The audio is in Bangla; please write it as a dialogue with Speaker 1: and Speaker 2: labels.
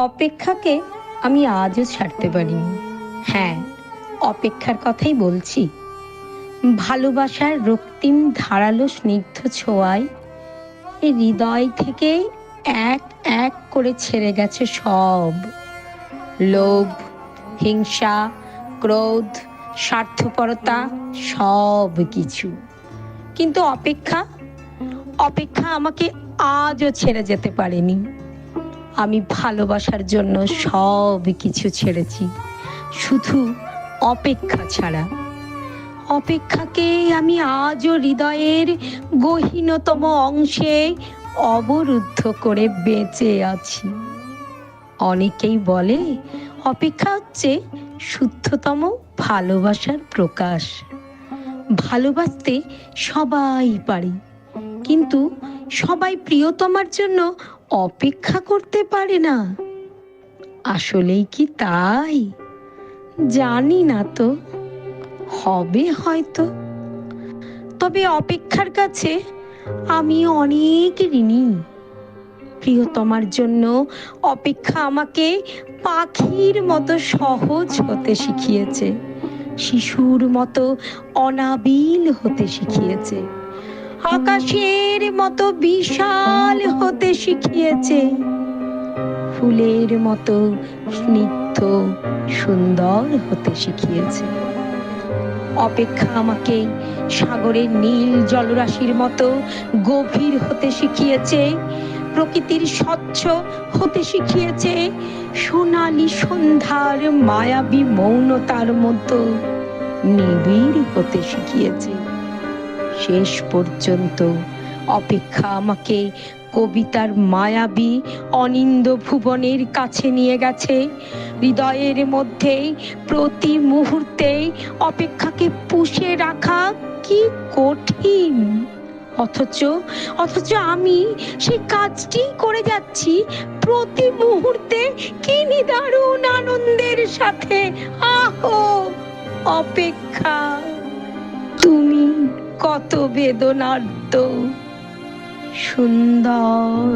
Speaker 1: অপেক্ষাকে আমি আজও ছাড়তে পারিনি। হ্যাঁ, অপেক্ষার কথাই বলছি। ভালোবাসার রক্তিম ধারালো স্নিগ্ধ ছোঁয়ায় এই হৃদয় থেকে এক এক করে ছেড়ে গেছে সব লোভ, হিংসা, ক্রোধ, স্বার্থপরতা, সব কিছু। কিন্তু অপেক্ষা অপেক্ষা আমাকে আজও ছেড়ে যেতে পারেনি। আমি ভালোবাসার জন্য সব কিছু ছেড়েছি, শুধু অপেক্ষা ছাড়া। অপেক্ষাকে আমি আজও হৃদয়ের গহীনতম অংশে অবরুদ্ধ করে বেঁচে আছি। অনেকেই বলে অপেক্ষা হচ্ছে শুদ্ধতম ভালোবাসার প্রকাশ। ভালোবাসতে সবাই পারে, কিন্তু সবাই প্রিয়তমার জন্য অপেক্ষা করতে পারে না। আসলেই কি তাই? জানি না তো, হবে হয়তো। তবে অপেক্ষার কাছে আমি অনেক ঋণী। প্রিয়তমার জন্য অপেক্ষা আমাকে পাখির মতো সহজ হতে শিখিয়েছে, শিশুর মতো অনাবিল হতে শিখিয়েছে, আকাশের মতো বিশাল হতে শিখিয়েছে, ফুলের মতো স্নিগ্ধ সুন্দর হতে শিখিয়েছে। অপেক্ষা আমাকে সাগরের নীল জলরাশির মতো গভীর হতে শিখিয়েছে, প্রকৃতির স্বচ্ছ হতে শিখিয়েছে, সোনালি সন্ধ্যার মায়াবী মৌনতার মতো নিবিড় হতে শিখিয়েছে। শেষ পর্যন্ত অপেক্ষা আমাকে কবিতার মায়াবী অনিন্দ ভুবনের কাছে নিয়ে গেছে। হৃদয়ের মধ্যে প্রতি মুহূর্তে অপেক্ষাকে পুষে রাখা কি কঠিন, অথচ আমি সেই কাজটি করে যাচ্ছি প্রতি মুহূর্তে কি নিদারুণ আনন্দের সাথে। আহো অপেক্ষা, তুমি কত বেদনার্ত, সুন্দর।